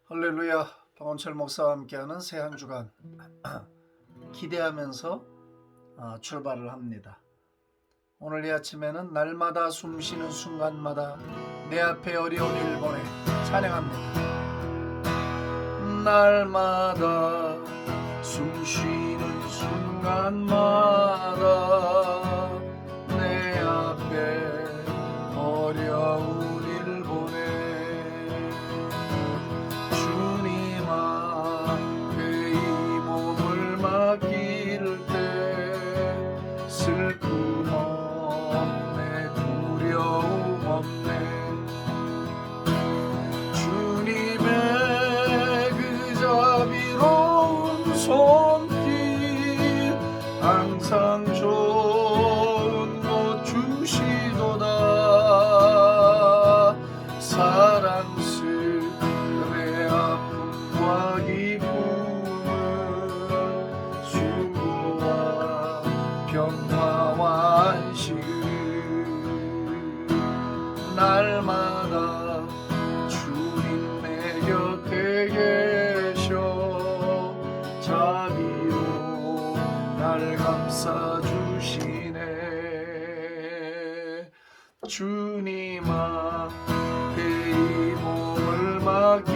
할렐루야. 박원철 목사와 함께하는 새 한 주간 기대하면서 출발을 합니다. 오늘 이 아침에는 날마다 숨쉬는 순간마다 내 앞에 어려운 일 보내 찬양합니다. 날마다 숨쉬는 순간마다 내 앞에 어려운 일 보내 주님 앞에 이 몸을 맡길 때 슬픔 없네 두려움 없네 주님의 그 자비로운 손길 항상 좋은 것 주시도다 사랑스레 아픔과 기쁨을 수고와 평화와 안식을 날마다 주님 내 곁에 계셔 자비로 날 감싸주시네 주님 앞에 이 몸을 맡길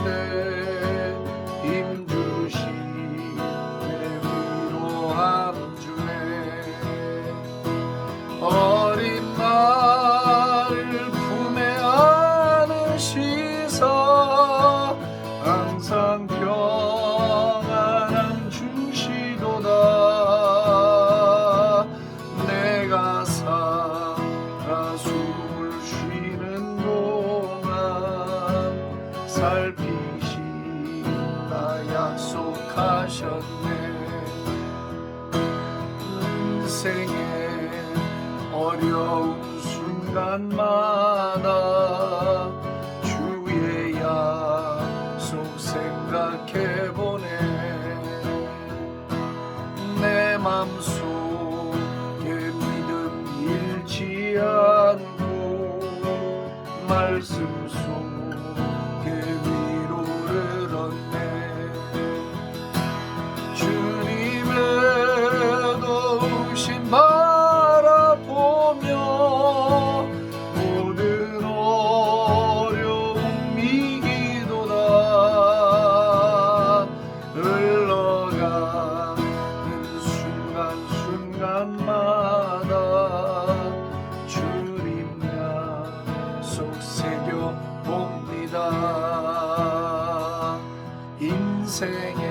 때 힘주시네 위로함 주네 어린 나를 품에 안으시사 항상 평안함 주시도다 내가 살아 숨을 쉬는 동안 살피신다 약속하셨네 인생의 어려운 순간마다 주의 약속 생각해보네 내 맘속에 믿음 잃지 않고 말씀 속에 위로를 얻네 주님의 도우심 바라보며 모든 어려움 이기도다 흘러가는 순간순간마다 주님 약속 새겨봅니다 인생의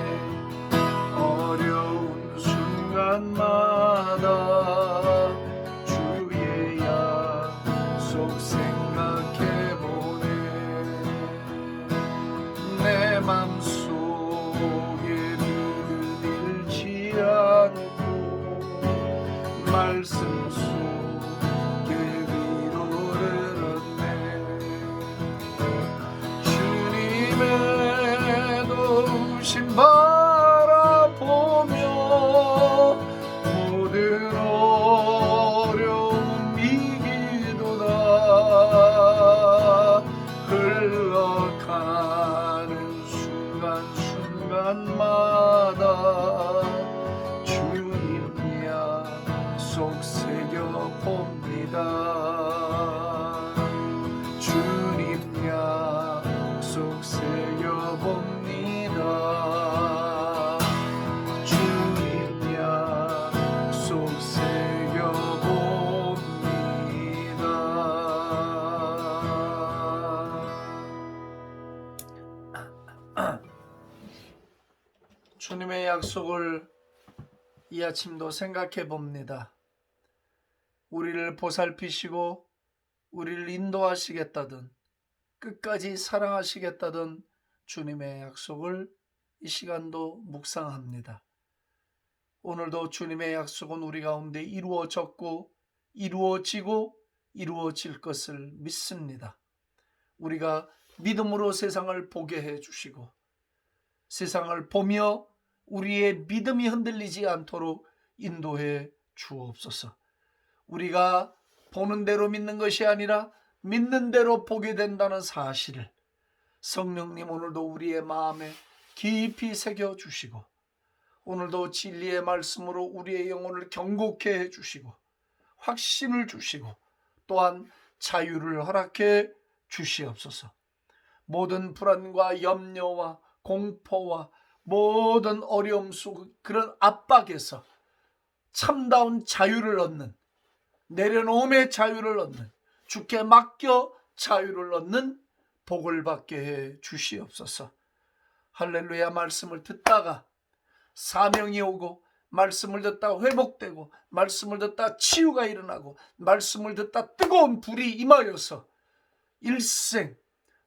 어려운 순간마다 주의 약속 생각해보네 내 맘속에 믿음 잃지 않고 말씀 속에 위로를 얻네 주님의 도우심 바라보며 모든 어려움 이기도다 흘러가는 순간순간마다 주님 약속 새겨봅니다 주님 약속 새겨봅니다 주님 약속 새겨봅니다 주님의 약속을 이 아침도 생각해 봅니다. 우리를 보살피시고 우리를 인도하시겠다든 끝까지 사랑하시겠다든 주님의 약속을 이 시간도 묵상합니다. 오늘도 주님의 약속은 우리 가운데 이루어졌고 이루어지고 이루어질 것을 믿습니다. 우리가 믿음으로 세상을 보게 해주시고 세상을 보며 우리의 믿음이 흔들리지 않도록 인도해 주옵소서. 우리가 보는 대로 믿는 것이 아니라 믿는 대로 보게 된다는 사실을 성령님 오늘도 우리의 마음에 깊이 새겨주시고 오늘도 진리의 말씀으로 우리의 영혼을 경고케 해주시고 확신을 주시고 또한 자유를 허락해 주시옵소서. 모든 불안과 염려와 공포와 모든 어려움 속 그런 압박에서 참다운 자유를 얻는, 내려놓음의 자유를 얻는, 주께 맡겨 자유를 얻는 복을 받게 해 주시옵소서. 할렐루야. 말씀을 듣다가 사명이 오고 말씀을 듣다 회복되고 말씀을 듣다 치유가 일어나고 말씀을 듣다 뜨거운 불이 임하여서 일생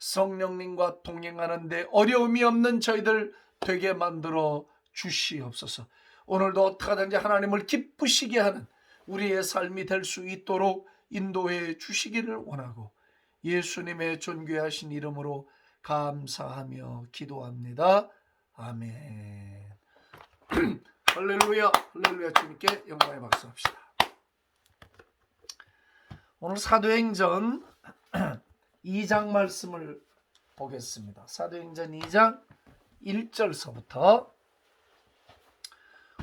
성령님과 동행하는데 어려움이 없는 저희들 되게 만들어 주시옵소서. 오늘도 어떻게 하든지 하나님을 기쁘시게 하는 우리의 삶이 될 수 있도록 인도해 주시기를 원하고 예수님의 존귀하신 이름으로 감사하며 기도합니다. 아멘. 할렐루야. 할렐루야. 주님께 영광의 박수 합시다. 오늘 사도행전 2장 말씀을 보겠습니다. 사도행전 2장 1절서부터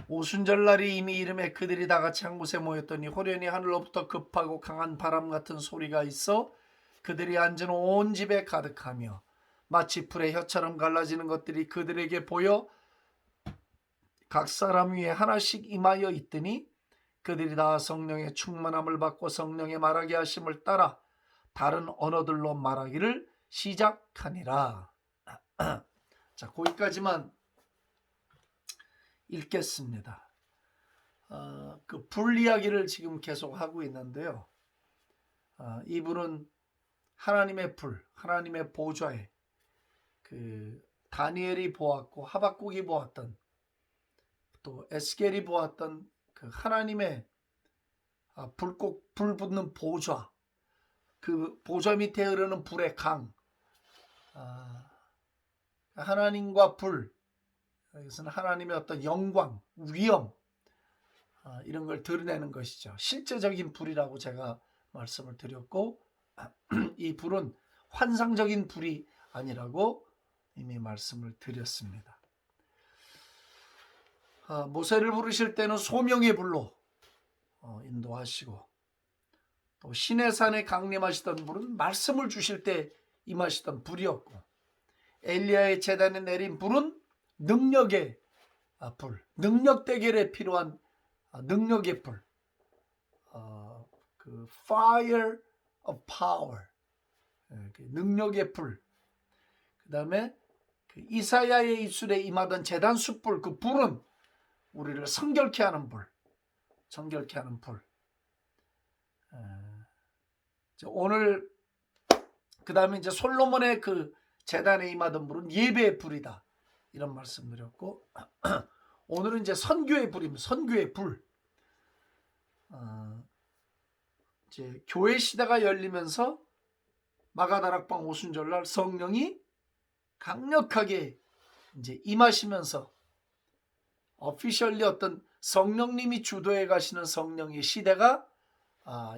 오순절날이 이미 이름에 그들이 다 같이 한 곳에 모였더니 호련히 하늘로부터 급하고 강한 바람 같은 소리가 있어 그들이 앉은 온 집에 가득하며 마치 불의 혀처럼 갈라지는 것들이 그들에게 보여 각 사람 위에 하나씩 임하여 있더니 그들이 다 성령의 충만함을 받고 성령의 말하게 하심을 따라 다른 언어들로 말하기를 시작하니라. 자, 거기까지만 읽겠습니다. 그 불 이야기를 지금 계속 하고 있는데요. 이분은 하나님의 불, 하나님의 보좌에 그 다니엘이 보았고 하박국이 보았던 또 에스겔이 보았던 그 하나님의 불 붙는 보좌, 그 보좌 밑에 흐르는 불의 강, 하나님과 불, 이것은 하나님의 어떤 영광, 위엄 이런 걸 드러내는 것이죠. 실제적인 불이라고 제가 말씀을 드렸고 이 불은 환상적인 불이 아니라고 이미 말씀을 드렸습니다. 모세를 부르실 때는 소명의 불로 인도하시고 또 시내산에 강림하시던 불은 말씀을 주실 때 임하시던 불이었고 엘리야의 제단에 내린 불은 능력의 불, 능력 대결에 필요한 능력의 불, 그 fire of power, 능력의 불. 그 다음에 그 이사야의 입술에 임하던 제단 숯불, 그 불은 우리를 성결케 하는 불, 정결케 하는 불. 오늘 그 다음에 이제 솔로몬의 그 제단에 임하던 불은 예배의 불이다, 이런 말씀 드렸고 오늘은 이제 선교의 불입니다. 선교의 불. 이제 교회 시대가 열리면서 마가다락방 오순절날 성령이 강력하게 이제 임하시면서 오피셜리 어떤 성령님이 주도해 가시는 성령의 시대가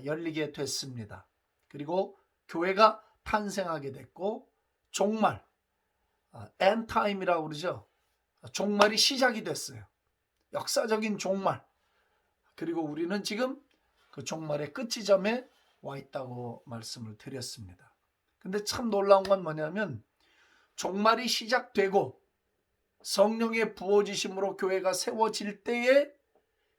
열리게 됐습니다. 그리고 교회가 탄생하게 됐고 종말, 엔타임이라고 그러죠. 종말이 시작이 됐어요. 역사적인 종말. 그리고 우리는 지금 그 종말의 끝지점에 와 있다고 말씀을 드렸습니다. 근데 참 놀라운 건 뭐냐면 종말이 시작되고 성령의 부어지심으로 교회가 세워질 때에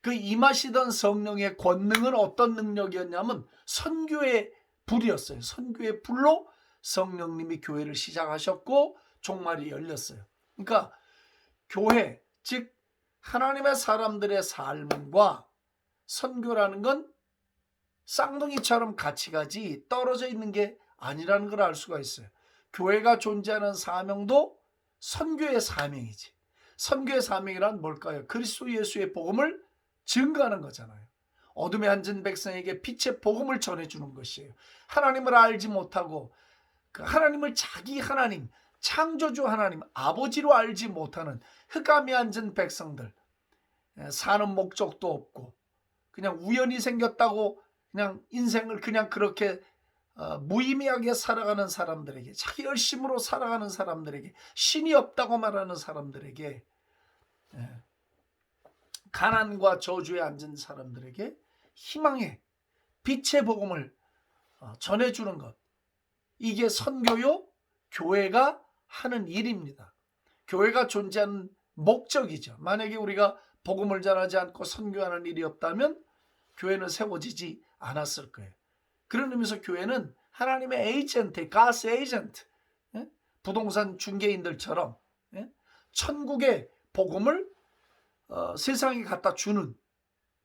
그 임하시던 성령의 권능은 어떤 능력이었냐면 선교의 불이었어요. 선교의 불로 성령님이 교회를 시작하셨고 종말이 열렸어요. 그러니까 교회, 즉 하나님의 사람들의 삶과 선교라는 건 쌍둥이처럼 같이 가지 떨어져 있는 게 아니라는 걸 알 수가 있어요. 교회가 존재하는 사명도 선교의 사명이지. 선교의 사명이란 뭘까요? 그리스도 예수의 복음을 증거하는 거잖아요. 어둠에 앉은 백성에게 빛의 복음을 전해주는 것이에요. 하나님을 알지 못하고 그 하나님을 자기 하나님, 창조주 하나님, 아버지로 알지 못하는 흑암에 앉은 백성들, 사는 목적도 없고 그냥 우연히 생겼다고 그냥 인생을 그냥 그렇게 무의미하게 살아가는 사람들에게, 자기 열심으로 살아가는 사람들에게, 신이 없다고 말하는 사람들에게, 가난과 저주에 앉은 사람들에게 희망의 빛의 복음을 전해주는 것, 이게 선교요, 교회가 하는 일입니다. 교회가 존재하는 목적이죠. 만약에 우리가 복음을 전하지 않고 선교하는 일이 없다면 교회는 세워지지 않았을 거예요. 그런 의미에서 교회는 하나님의 에이전트, God's agent, 부동산 중개인들처럼 천국의 복음을 세상에 갖다 주는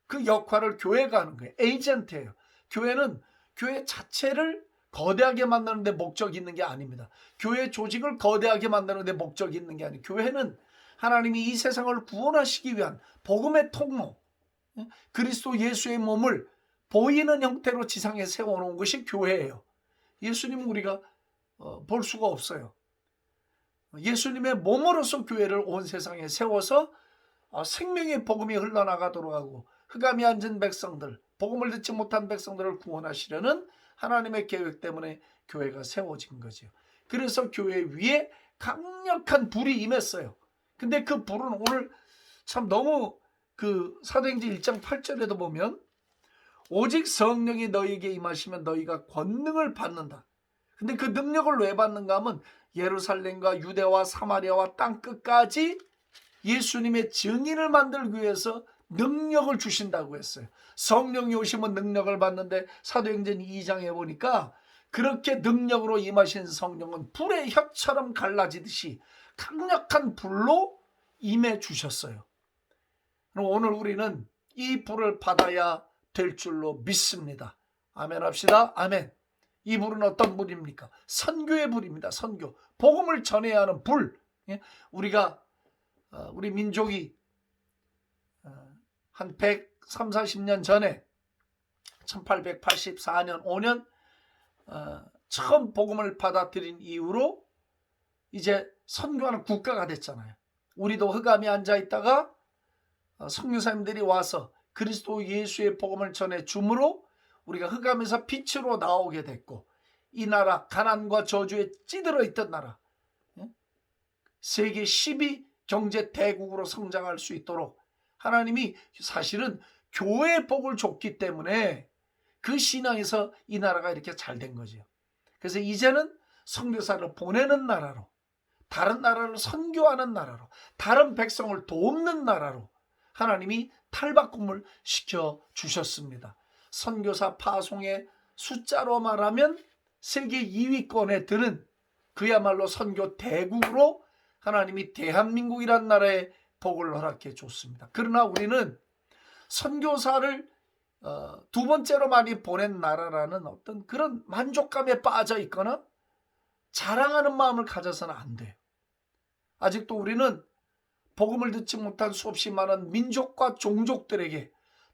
그 역할을 교회가 하는 거예요. 에이전트예요. 교회는 교회 자체를 거대하게 만드는 데 목적이 있는 게 아닙니다. 교회 조직을 거대하게 만드는 데 목적이 있는 게 아니에요. 교회는 하나님이 이 세상을 구원하시기 위한 복음의 통로, 그리스도 예수의 몸을 보이는 형태로 지상에 세워놓은 것이 교회예요. 예수님은 우리가 볼 수가 없어요. 예수님의 몸으로서 교회를 온 세상에 세워서 생명의 복음이 흘러나가도록 하고 흑암이 앉은 백성들, 복음을 듣지 못한 백성들을 구원하시려는 하나님의 계획 때문에 교회가 세워진 거죠. 그래서 교회 위에 강력한 불이 임했어요. 근데 그 불은 오늘 참 너무 사도행전 1장 8절에도 보면 오직 성령이 너희에게 임하시면 너희가 권능을 받는다. 근데 그 능력을 왜 받는가 하면 예루살렘과 유대와 사마리아와 땅끝까지 예수님의 증인을 만들기 위해서 능력을 주신다고 했어요. 성령이 오시면 능력을 받는데 사도행전 2장에 보니까 그렇게 능력으로 임하신 성령은 불의 혀처럼 갈라지듯이 강력한 불로 임해 주셨어요. 오늘 우리는 이 불을 받아야 될 줄로 믿습니다. 아멘 합시다. 아멘. 이 불은 어떤 불입니까? 선교의 불입니다. 선교. 복음을 전해야 하는 불. 우리 민족이 한 130-40년 전에 1884년 5년 처음 복음을 받아들인 이후로 이제 선교하는 국가가 됐잖아요. 우리도 흑암에 앉아 있다가 선교사님들이 와서 그리스도 예수의 복음을 전해 주므로 우리가 흑암에서 빛으로 나오게 됐고, 이 나라 가난과 저주에 찌들어 있던 나라, 세계 10위 경제 대국으로 성장할 수 있도록 하나님이 사실은 교회의 복을 줬기 때문에 그 신앙에서 이 나라가 이렇게 잘 된 거죠. 그래서 이제는 선교사를 보내는 나라로, 다른 나라를 선교하는 나라로, 다른 백성을 돕는 나라로 하나님이 탈바꿈을 시켜주셨습니다. 선교사 파송의 숫자로 말하면 세계 2위권에 드는 그야말로 선교 대국으로 하나님이 대한민국이란 나라에 복을 허락해 줬습니다. 그러나 우리는 선교사를 두 번째로 많이 보낸 나라라는 어떤 그런 만족감에 빠져 있거나 자랑하는 마음을 가져서는 안 돼요. 아직도 우리는 복음을 듣지 못한 수없이 많은 민족과 종족들에게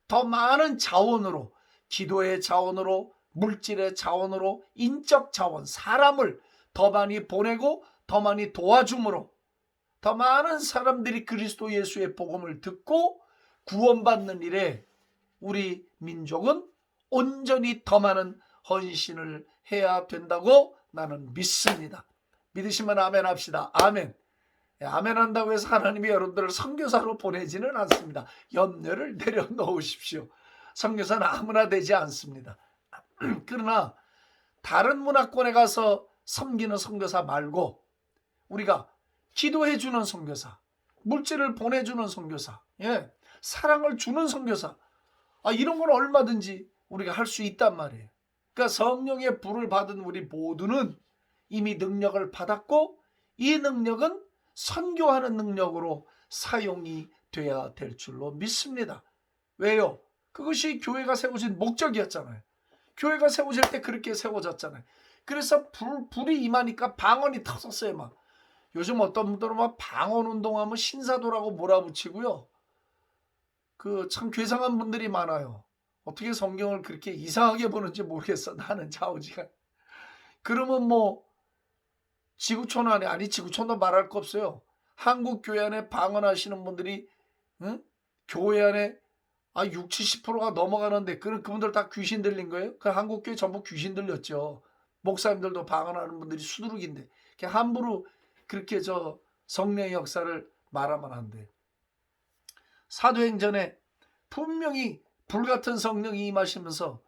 더 많은 자원으로, 기도의 자원으로, 물질의 자원으로, 인적 자원, 사람을 더 많이 보내고 더 많이 도와줌으로 더 많은 사람들이 그리스도 예수의 복음을 듣고 구원받는 일에 우리 민족은 온전히 더 많은 헌신을 해야 된다고 나는 믿습니다. 믿으시면 아멘 합시다. 아멘. 아멘 한다고 해서 하나님이 여러분들을 선교사로 보내지는 않습니다. 염려를 내려놓으십시오. 선교사는 아무나 되지 않습니다. 그러나 다른 문화권에 가서 섬기는 선교사 말고 우리가 기도해 주는 선교사, 물질을 보내주는 선교사, 사랑을 주는 선교사, 이런 건 얼마든지 우리가 할 수 있단 말이에요. 그러니까 성령의 불을 받은 우리 모두는 이미 능력을 받았고, 이 능력은 선교하는 능력으로 사용이 돼야 될 줄로 믿습니다. 왜요? 그것이 교회가 세워진 목적이었잖아요. 교회가 세워질 때 그렇게 세워졌잖아요. 그래서 불이 임하니까 방언이 터졌어요. 막 요즘 어떤 분들은 막 방언 운동하면 신사도라고 몰아붙이고요. 참 괴상한 분들이 많아요. 어떻게 성경을 그렇게 이상하게 보는지 모르겠어. 나는 좌우지간. 그러면 지구촌 안에, 지구촌도 말할 거 없어요. 한국 교회 안에 방언하시는 분들이 교회 안에 60, 70%가 넘어가는데 그분들 다 귀신 들린 거예요? 한국 교회 전부 귀신 들렸죠. 목사님들도 방언하는 분들이 수두룩인데 함부로 그렇게 성령의 역사를 말하면 안 돼. 사도행전에 분명히 불같은 성령이 임하시면서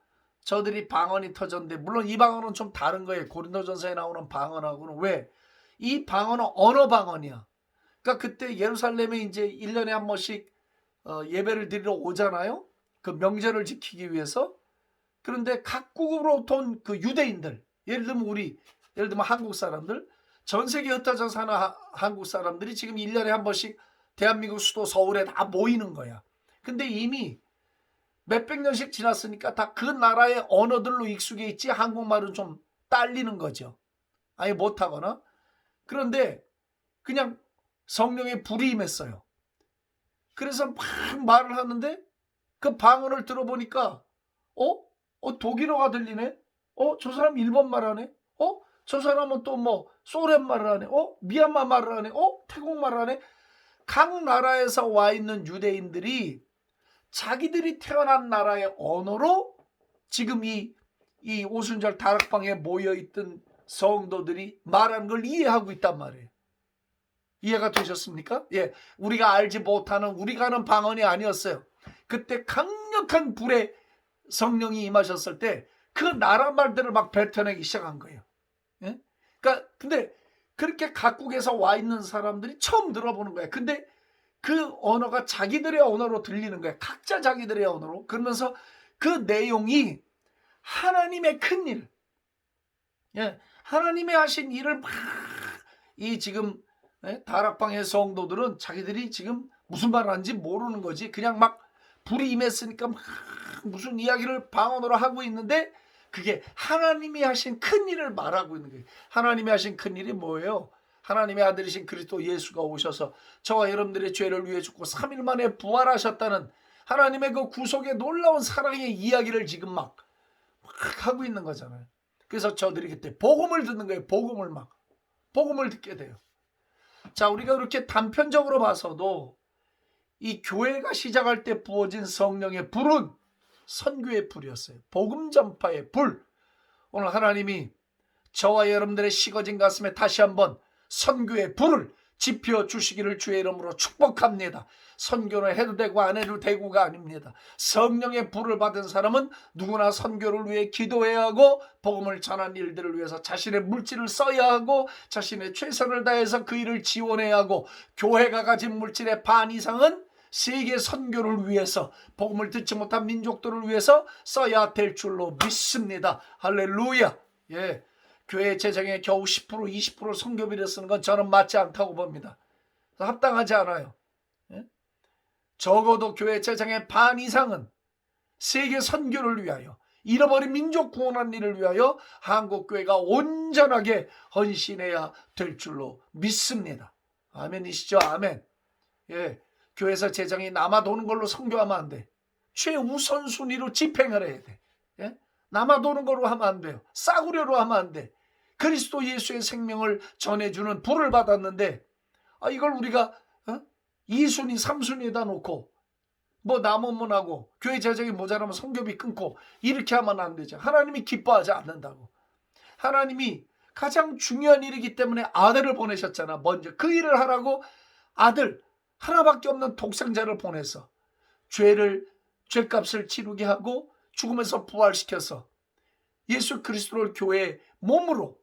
저들이 방언이 터졌는데, 물론 이 방언은 좀 다른 거예요. 고린도전서에 나오는 방언하고는. 왜? 이 방언은 언어 방언이야. 그러니까 그때 예루살렘에 이제 1년에 한 번씩 예배를 드리러 오잖아요. 그 명절을 지키기 위해서. 그런데 각국으로부터 온 그 유대인들, 예를 들면 한국 사람들, 전 세계 흩어져 사는 한국 사람들이 지금 1년에 한 번씩 대한민국 수도 서울에 다 모이는 거야. 근데 이미 몇백 년씩 지났으니까 다 그 나라의 언어들로 익숙해 있지 한국말은 좀 딸리는 거죠. 아예 못하거나. 그런데 그냥 성령의 불이 임했어요. 그래서 막 말을 하는데 그 방언을 들어보니까 독일어가 들리네. 저 사람 일본 말 하네. 저 사람은 또 뭐 소련 말을 하네. 미얀마 말을 하네. 태국 말을 하네. 각 나라에서 와 있는 유대인들이 자기들이 태어난 나라의 언어로 지금 이 오순절 다락방에 모여있던 성도들이 말하는 걸 이해하고 있단 말이에요. 이해가 되셨습니까? 예, 우리가 알지 못하는, 우리가 하는 방언이 아니었어요. 그때 강력한 불의 성령이 임하셨을 때 그 나라 말들을 막 뱉어내기 시작한 거예요. 예? 그러니까 근데 그렇게 각국에서 와 있는 사람들이 처음 들어보는 거예요. 근데 그 언어가 자기들의 언어로 들리는 거예요. 각자 자기들의 언어로. 그러면서 그 내용이 하나님의 큰 일, 하나님의 하신 일을 막 이 지금 다락방의 성도들은 자기들이 지금 무슨 말을 하는지 모르는 거지. 그냥 막 불이 임했으니까 막 무슨 이야기를 방언으로 하고 있는데 그게 하나님이 하신 큰 일을 말하고 있는 거예요. 하나님이 하신 큰 일이 뭐예요? 하나님의 아들이신 그리스도 예수가 오셔서 저와 여러분들의 죄를 위해 죽고 3일 만에 부활하셨다는 하나님의 그 구속의 놀라운 사랑의 이야기를 지금 막 하고 있는 거잖아요. 그래서 저들이 그때 복음을 듣는 거예요. 복음을 듣게 돼요. 자, 우리가 그렇게 단편적으로 봐서도 이 교회가 시작할 때 부어진 성령의 불은 선교의 불이었어요. 복음 전파의 불. 오늘 하나님이 저와 여러분들의 식어진 가슴에 다시 한번 선교의 불을 지펴 주시기를 주의 이름으로 축복합니다. 선교는 해도 되고 안 해도 되고가 아닙니다. 성령의 불을 받은 사람은 누구나 선교를 위해 기도해야 하고 복음을 전하는 일들을 위해서 자신의 물질을 써야 하고 자신의 최선을 다해서 그 일을 지원해야 하고 교회가 가진 물질의 반 이상은 세계 선교를 위해서 복음을 듣지 못한 민족들을 위해서 써야 될 줄로 믿습니다. 할렐루야. 예. 교회 재정에 겨우 10% 20% 선교비를 쓰는 건 저는 맞지 않다고 봅니다. 합당하지 않아요. 예? 적어도 교회 재정의 반 이상은 세계 선교를 위하여, 잃어버린 민족 구원한 일을 위하여 한국교회가 온전하게 헌신해야 될 줄로 믿습니다. 아멘이시죠? 아멘. 예, 교회에서 재정이 남아 도는 걸로 선교하면 안 돼. 최우선 순위로 집행을 해야 돼. 예? 남아 도는 걸로 하면 안 돼요. 싸구려로 하면 안 돼. 그리스도 예수의 생명을 전해주는 불을 받았는데 이걸 우리가 2순위 3순위에다 놓고 뭐 남으면 하고 교회 재정이 모자라면 선교비 끊고 이렇게 하면 안 되죠. 하나님이 기뻐하지 않는다고. 하나님이 가장 중요한 일이기 때문에 아들을 보내셨잖아. 먼저 그 일을 하라고 아들 하나밖에 없는 독생자를 보내서 죄값을 치르게 하고 죽음에서 부활시켜서 예수 그리스도를 교회의 몸으로,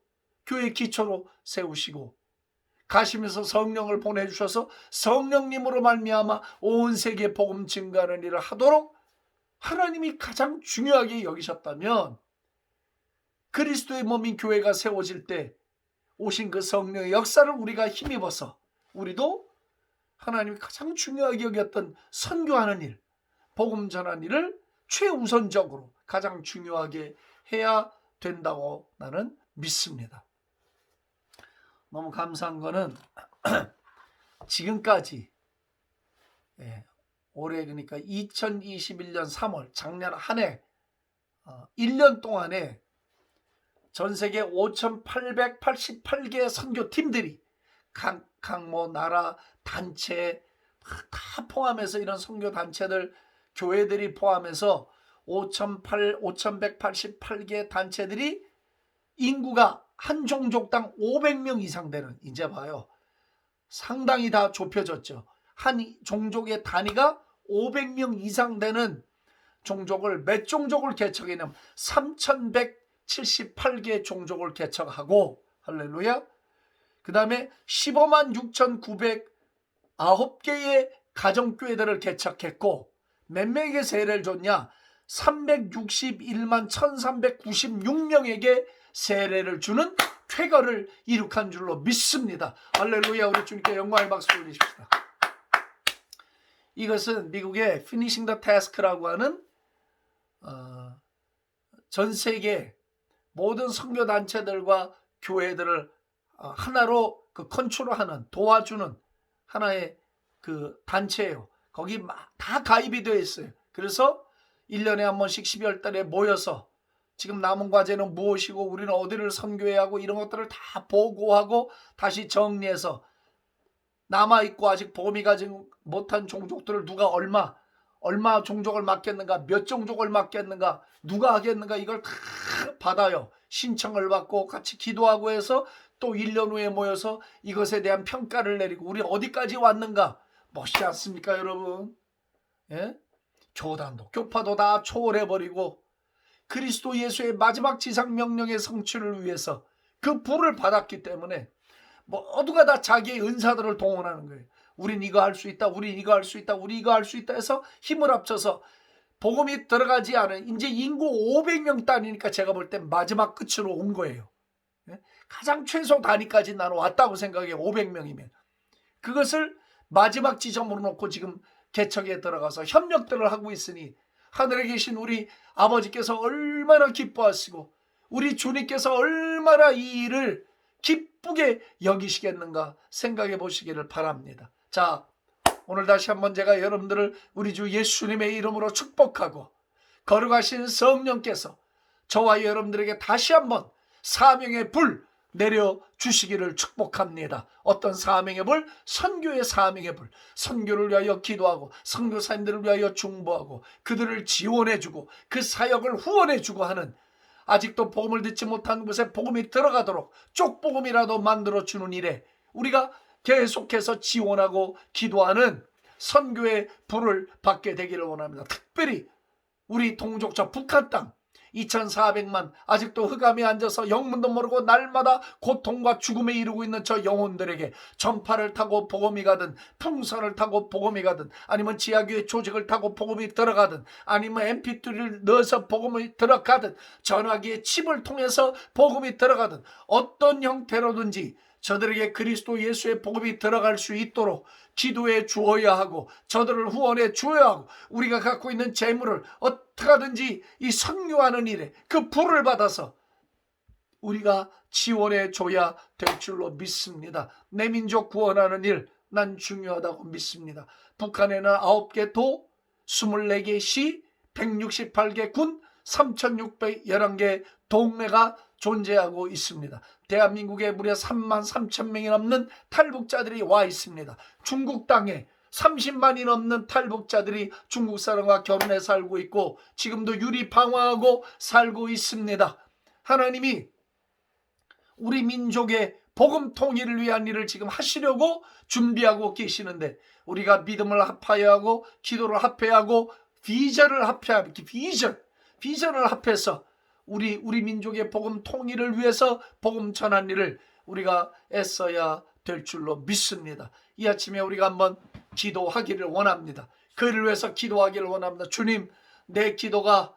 교회의 기초로 세우시고 가시면서 성령을 보내주셔서 성령님으로 말미암아 온 세계 복음 증거하는 일을 하도록 하나님이 가장 중요하게 여기셨다면 그리스도의 몸인 교회가 세워질 때 오신 그 성령의 역사를 우리가 힘입어서 우리도 하나님이 가장 중요하게 여겼던 선교하는 일, 복음 전하는 일을 최우선적으로 가장 중요하게 해야 된다고 나는 믿습니다. 너무 감사한 거는 지금까지 올해 그러니까 2021년 3월 작년 한 해 1년 동안에 전 세계 5,888개 선교팀들이 각 뭐 나라 단체 다 포함해서 이런 선교 단체들 교회들이 포함해서 5,188개 단체들이 인구가 한 종족당 500명 이상 되는, 이제 봐요. 상당히 다 좁혀졌죠. 한 종족의 단위가 500명 이상 되는 종족을, 몇 종족을 개척했냐면 3178개 종족을 개척하고, 할렐루야. 그 다음에 15만 6,909개의 가정교회들을 개척했고, 몇 명에게 세례를 줬냐? 361만 1396명에게 세례를 주는 쾌거를 이룩한 줄로 믿습니다. 할렐루야. 우리 주님께 영광의 박수 올리십시다. 이것은 미국의 피니싱 더 태스크라고 하는 전 세계 모든 선교단체들과 교회들을 하나로 컨트롤하는, 도와주는 하나의 단체예요. 거기 다 가입이 되어 있어요. 그래서 1년에 한 번씩 12월 달에 모여서 지금 남은 과제는 무엇이고 우리는 어디를 선교해야 하고 이런 것들을 다 보고하고 다시 정리해서 남아있고 아직 복음이 가지 못한 종족들을 누가 얼마 종족을 맡겠는가, 몇 종족을 맡겠는가, 누가 하겠는가, 이걸 다 받아요. 신청을 받고 같이 기도하고 해서 또 1년 후에 모여서 이것에 대한 평가를 내리고 우리 어디까지 왔는가. 멋있지 않습니까 여러분? 예? 교단도 교파도 다 초월해버리고 그리스도 예수의 마지막 지상 명령의 성취를 위해서 그 부를 받았기 때문에 모두가 다 자기의 은사들을 동원하는 거예요. 우린 이거 할 수 있다, 우린 이거 할 수 있다, 우리 이거 할 수 있다 해서 힘을 합쳐서 복음이 들어가지 않은, 이제 인구 500명 단위니까 제가 볼 땐 마지막 끝으로 온 거예요. 가장 최소 단위까지 나는 왔다고 생각해요. 500명이면 그것을 마지막 지점으로 놓고 지금 개척에 들어가서 협력들을 하고 있으니 하늘에 계신 우리 아버지께서 얼마나 기뻐하시고 우리 주님께서 얼마나 이 일을 기쁘게 여기시겠는가 생각해 보시기를 바랍니다. 자, 오늘 다시 한번 제가 여러분들을 우리 주 예수님의 이름으로 축복하고 거룩하신 성령께서 저와 여러분들에게 다시 한번 사명의 불 내려주시기를 축복합니다. 어떤 사명의 불? 선교의 사명의 불. 선교를 위하여 기도하고 선교사님들을 위하여 중보하고 그들을 지원해주고 그 사역을 후원해주고 하는, 아직도 복음을 듣지 못한 곳에 복음이 들어가도록 쪽복음이라도 만들어주는 일에 우리가 계속해서 지원하고 기도하는 선교의 불을 받게 되기를 원합니다. 특별히 우리 동족자 북한 땅 2400만 아직도 흑암에 앉아서 영문도 모르고 날마다 고통과 죽음에 이르고 있는 저 영혼들에게 전파를 타고 복음이 가든 풍선을 타고 복음이 가든 아니면 지하교회 조직을 타고 복음이 들어가든 아니면 mp3를 넣어서 복음이 들어가든 전화기의 칩을 통해서 복음이 들어가든 어떤 형태로든지 저들에게 그리스도 예수의 복음이 들어갈 수 있도록 기도해 주어야 하고 저들을 후원해 주어야 하고 우리가 갖고 있는 재물을 어떻게 하든지 이 선교하는 일에 그 불을 받아서 우리가 지원해 줘야 될 줄로 믿습니다. 내 민족 구원하는 일 난 중요하다고 믿습니다. 북한에는 9개 도, 24개 시, 168개 군, 3611개 동네가 존재하고 있습니다. 대한민국에 무려 3만 3천 명이 넘는 탈북자들이 와 있습니다. 중국 땅에 30만이 넘는 탈북자들이 중국 사람과 결혼해 살고 있고 지금도 유리방황하고 살고 있습니다. 하나님이 우리 민족의 복음 통일을 위한 일을 지금 하시려고 준비하고 계시는데 우리가 믿음을 합하여 하고 기도를 합해야 하고 비전을 합해야 합니다. 비전을 합해서 우리 민족의 복음 통일을 위해서 복음 전한 일을 우리가 애써야 될 줄로 믿습니다. 이 아침에 우리가 한번 기도하기를 원합니다. 그 일을 위해서 기도하기를 원합니다. 주님, 내 기도가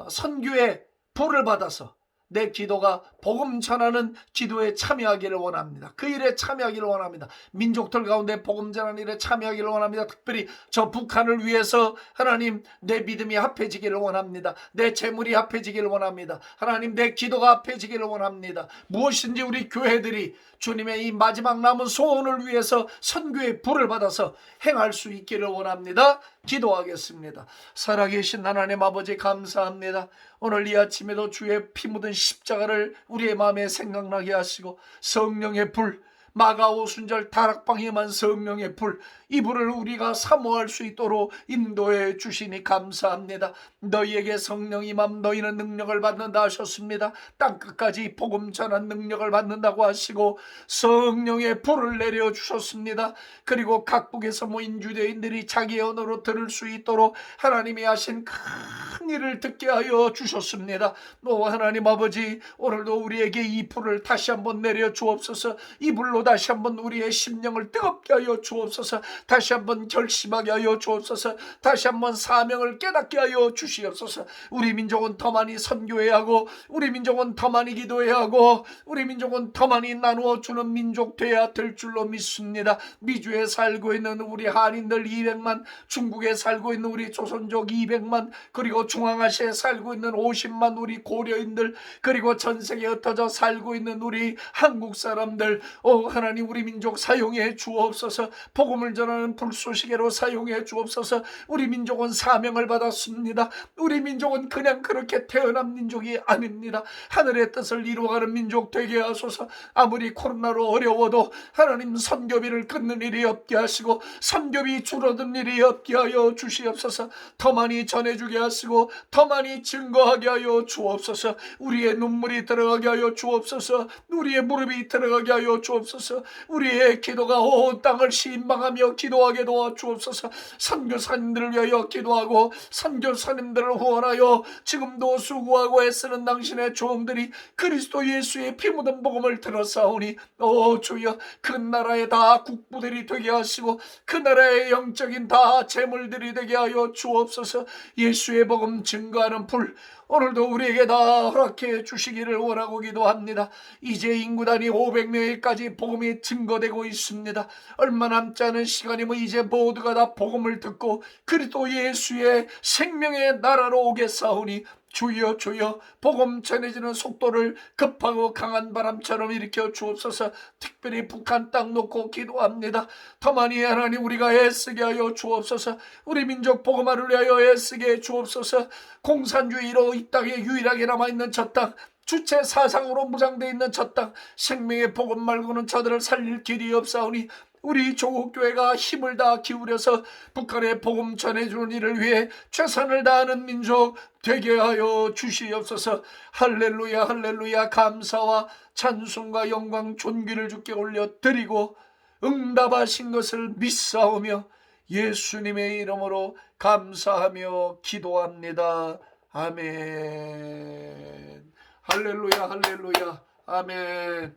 선교의 불을 받아서 내 기도가 복음 전하는 기도에 참여하기를 원합니다. 그 일에 참여하기를 원합니다. 민족들 가운데 복음 전하는 일에 참여하기를 원합니다. 특별히 저 북한을 위해서 하나님 내 믿음이 합해지기를 원합니다. 내 재물이 합해지기를 원합니다. 하나님 내 기도가 합해지기를 원합니다. 무엇인지 우리 교회들이 주님의 이 마지막 남은 소원을 위해서 선교의 불을 받아서 행할 수 있기를 원합니다. 기도하겠습니다. 살아계신 하나님 아버지 감사합니다. 오늘 이 아침에도 주의 피 묻은 십자가를 우리의 마음에 생각나게 하시고 성령의 불, 마가오순절 다락방에만 성령의 불, 이 불을 우리가 사모할 수 있도록 인도해 주시니 감사합니다. 너희에게 성령이 임함 너희는 능력을 받는다 하셨습니다. 땅끝까지 복음 전한 능력을 받는다고 하시고 성령의 불을 내려주셨습니다. 그리고 각국에서 모인 유대인들이 자기 언어로 들을 수 있도록 하나님이 하신 큰 일을 듣게 하여 주셨습니다. 하나님 아버지, 오늘도 우리에게 이 불을 다시 한번 내려 주옵소서. 이 불로 다시 한번 우리의 심령을 뜨겁게 하여 주옵소서. 다시 한번 결심하게 하여 주옵소서. 다시 한번 사명을 깨닫게 하여 주시옵소서. 우리 민족은 더 많이 선교해야 하고, 우리 민족은 더 많이 기도해야 하고, 우리 민족은 더 많이 나누어 주는 민족 되어야 될 줄로 믿습니다. 미주에 살고 있는 우리 한인들 200만, 중국에 살고 있는 우리 조선족 200만, 그리고 중앙아시아에 살고 있는 50만 우리 고려인들, 그리고 전세계에 흩어져 살고 있는 우리 한국 사람들, 하나님 우리 민족 사용해 주옵소서. 복음을 전하는 불쏘시개로 사용해 주옵소서. 우리 민족은 사명을 받았습니다. 우리 민족은 그냥 그렇게 태어난 민족이 아닙니다. 하늘의 뜻을 이루어가는 민족 되게 하소서. 아무리 코로나로 어려워도 하나님 선교비를 끊는 일이 없게 하시고 선교비 줄어든 일이 없게 하여 주시옵소서. 더 많이 전해주게 하시고 더 많이 증거하게 하여 주옵소서. 우리의 눈물이 들어가게 하여 주옵소서. 우리의 무릎이 들어가게 하여 주옵소서. 우리의 기도가 온 땅을 신방하며 기도하게 도와 주옵소서. 선교사님들을 위하여 기도하고 선교사님들을 후원하여 지금도 수고하고 애쓰는 당신의 종들이 그리스도 예수의 피 묻은 복음을 들었사오니 주여 그 나라에 다 국부들이 되게 하시고 그 나라의 영적인 다 재물들이 되게 하여 주옵소서. 예수의 복음 증거하는 불 오늘도 우리에게 다 허락해 주시기를 원하고 기도합니다. 이제 인구단위 500명에까지 복음이 증거되고 있습니다. 얼마 남지 않은 시간이면 이제 모두가 다 복음을 듣고 그리스도 예수의 생명의 나라로 오겠사오니 주여 주여 복음 전해지는 속도를 급하고 강한 바람처럼 일으켜 주옵소서. 특별히 북한 땅 놓고 기도합니다. 더 많이 하나님 우리가 애쓰게 하여 주옵소서. 우리 민족 복음화를 위하여 애쓰게 해 주옵소서. 공산주의로 이 땅에 유일하게 남아있는 저 땅, 주체 사상으로 무장되어 있는 저 땅, 생명의 복음 말고는 저들을 살릴 길이 없사오니 우리 조국교회가 힘을 다 기울여서 북한의 복음 전해주는 일을 위해 최선을 다하는 민족 되게 하여 주시옵소서. 할렐루야 할렐루야. 감사와 찬송과 영광 존귀를 주께 올려드리고 응답하신 것을 믿사오며 예수님의 이름으로 감사하며 기도합니다. 아멘. 할렐루야 할렐루야. 아멘.